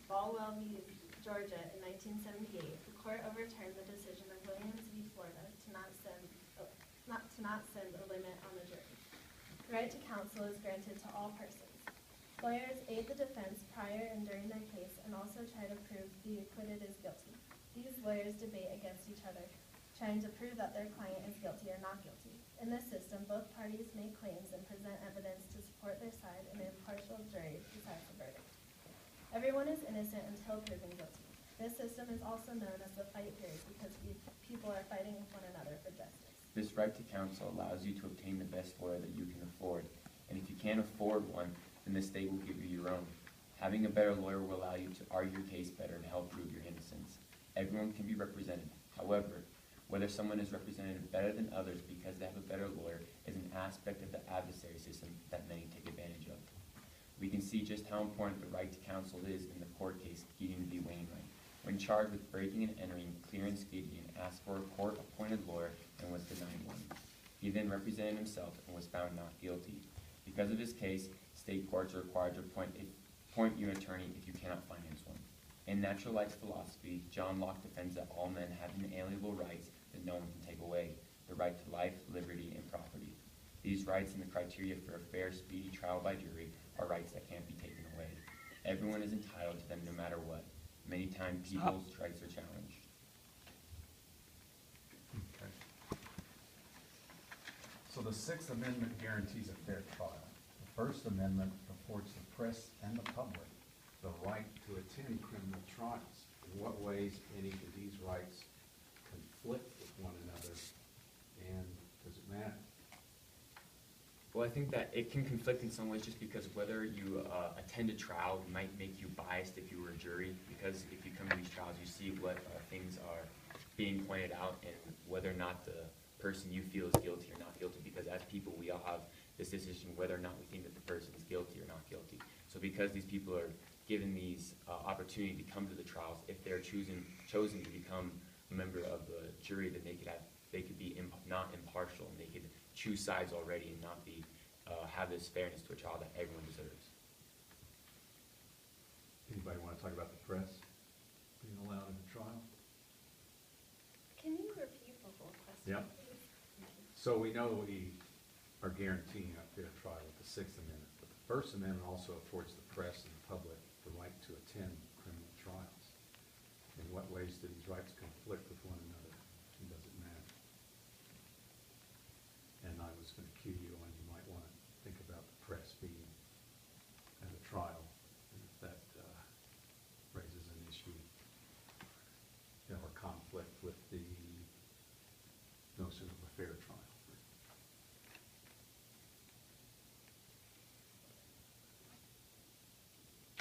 Ballwell v. Georgia in 1978, the court overturned the decision of Williams v. Florida to not send a limit on the jury. The right to counsel is granted to all persons. Lawyers aid the defense prior and during their case and also try to prove the acquitted is guilty. These lawyers debate against each other, trying to prove that their client is guilty or not guilty. In this system, both parties make claims and present evidence to support their side, and an impartial jury decides the verdict. Everyone is innocent until proven guilty. This system is also known as the fight period because people are fighting with one another for justice. This right to counsel allows you to obtain the best lawyer that you can afford, and if you can't afford one, then the state will give you your own. Having a better lawyer will allow you to argue your case better and help prove your innocence. Everyone can be represented. However, whether someone is represented better than others because they have a better lawyer is an aspect of the adversary system that many take advantage of. We can see just how important the right to counsel is in the court case Gideon v. Wainwright. When charged with breaking and entering, Clarence Gideon asked for a court-appointed lawyer and was denied one. He then represented himself and was found not guilty. Because of his case, state courts are required to appoint you an attorney if you cannot finance one. In natural rights philosophy, John Locke defends that all men have inalienable rights that no one can take away, the right to life, liberty, and property. These rights and the criteria for a fair, speedy trial by jury are rights that can't be taken away. Everyone is entitled to them no matter what. Many times people's rights are challenged. Okay. So the Sixth Amendment guarantees a fair trial. The First Amendment affords the press and the public the right to attend criminal trials. In what ways, any of these rights conflict with one another, and does it matter? Well, I think that it can conflict in some ways just because whether you attend a trial might make you biased if you were a jury, because if you come to these trials, you see what things are being pointed out and whether or not the person you feel is guilty or not guilty, because as people, we all have this decision whether or not we think that the person is guilty or not guilty. So because these people are given these opportunity to come to the trials, if they're chosen to become a member of the jury, then they could be not impartial, and they could choose sides already and not be have this fairness to a trial that everyone deserves. Anybody want to talk about the press being allowed in the trial? Can you repeat the whole question, Yep. please? So we know we are guaranteeing a fair trial with the Sixth Amendment, but the First Amendment also affords the press and the public the right to attend criminal trials. In what ways do these rights conflict with one another, and does it matter? And I was going to cue you on, you might want to think about the press being at a trial, and if that raises an issue, or conflict with the notion of a fair trial.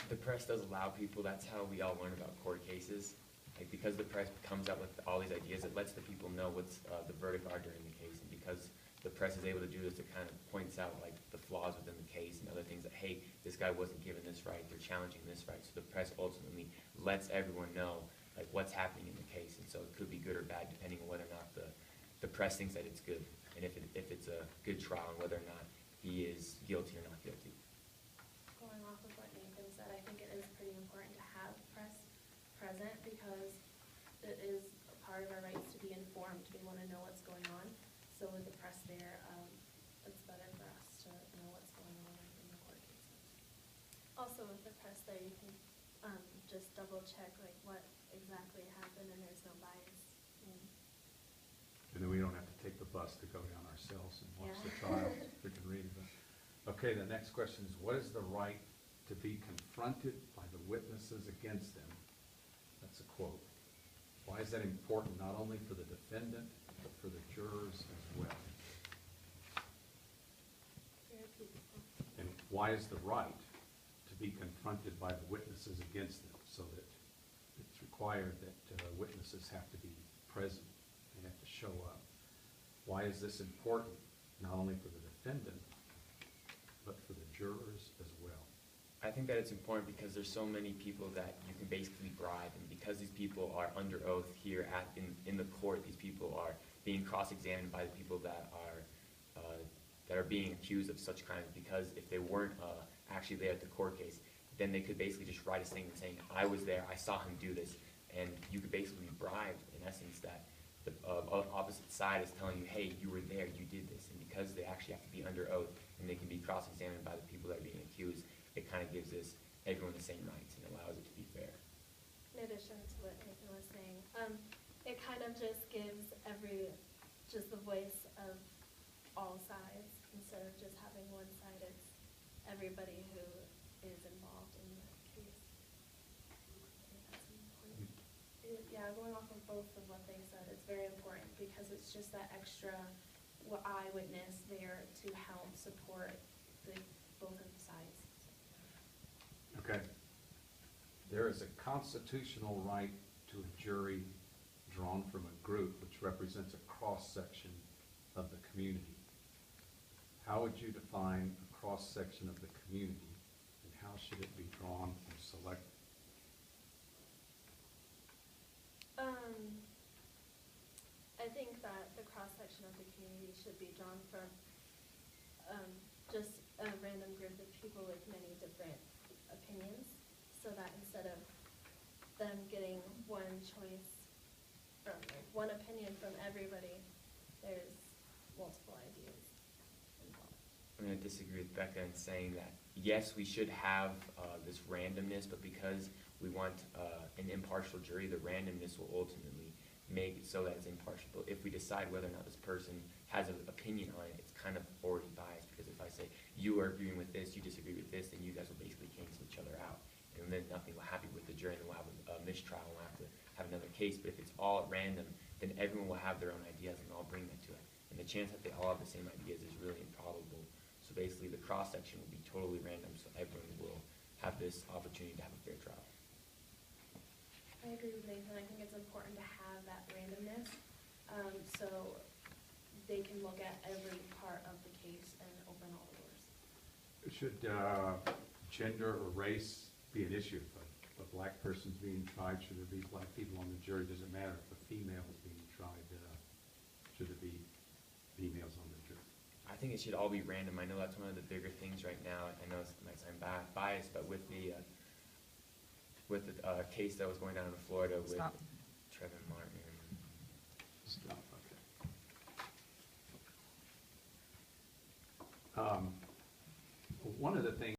The press does allow people, that's how we all learn about court cases. Like, because the press comes out with all these ideas, it lets the people know what's the verdict are during the case, and because the press is able to do this, it kind of points out like the flaws within the case and other things that, hey, this guy wasn't given this right, they're challenging this right. So the press ultimately lets everyone know like what's happening in the case, and so it could be good or bad depending on whether or not the press thinks that it's good, and if it's a good trial, and whether or not he is guilty or not guilty. Going off of what Nathan said, I think it is pretty important to have press present because it is a part of our rights to be informed. We want to know what's going on. So with the press there, it's better for us to know what's going on in the court cases. Also with the press there, you can just double check like what exactly happened and there's no bias. And then we don't have to take the bus to go down ourselves and watch the trial. We can read it. Okay, the next question is, what is the right to be confronted by the witnesses against them? That's a quote. Why is that important, not only for the defendant, but for the jurors as well? And why is the right to be confronted by the witnesses against them, so that it's required that witnesses have to be present, they have to show up? Why is this important, not only for the defendant, but for the jurors as well? I think that it's important because there's so many people that you can basically bribe, and because these people are under oath here in the court, these people are being cross-examined by the people that are being accused of such crimes, because if they weren't actually there at the court case, then they could basically just write a statement saying, I was there, I saw him do this, and you could basically be bribed, in essence, that the opposite side is telling you, hey, you were there, you did this, and because they actually have to be under oath, and they can be cross-examined by the people that are being accused, it kind of gives everyone the same rights, and allows it to be fair. In addition to what Nathan was saying, it kind of just gives just the voice of all sides, instead of just having one side, it's everybody who is involved in the case. I think that's important. Yeah, going off of both of what they said, it's very important because it's just that extra eyewitness there to help support both of the sides. Okay. There is a constitutional right to a jury drawn from a group which represents a cross-section of the community. How would you define a cross-section of the community, and how should it be drawn or selected? I think that the cross-section of the community should be drawn from just a random group of people with many different opinions, so that instead of them getting one choice from, like, one opinion from everybody, there's multiple ideas involved. I'm going to disagree with Becca in saying that, yes, we should have this randomness, but because we want an impartial jury, the randomness will ultimately make it so that it's impartial. But if we decide whether or not this person has an opinion on it, it's kind of already biased, because if I say, you are agreeing with this, you disagree with this, then you guys will basically cancel each other out. And then nothing will happen with the jury, and then we'll have a mistrial, and we'll have to have another case. But if it's all at random, then everyone will have their own ideas, and all bring that to it. And the chance that they all have the same ideas is really improbable. So basically, the cross-section will be totally random, so everyone will have this opportunity to have a fair trial. I agree with Nathan. I think it's important to have that randomness, so they can look at every part of the case and open all the doors. Should gender or race be an issue? If a black person's being tried, should there be black people on the jury? Does it matter if a female is being tried? Should there be females on the jury? I think it should all be random. I know that's one of the bigger things right now. I know it might sound biased, but with the case that was going down in Florida with Trevin Martin. Stop, okay. One of the things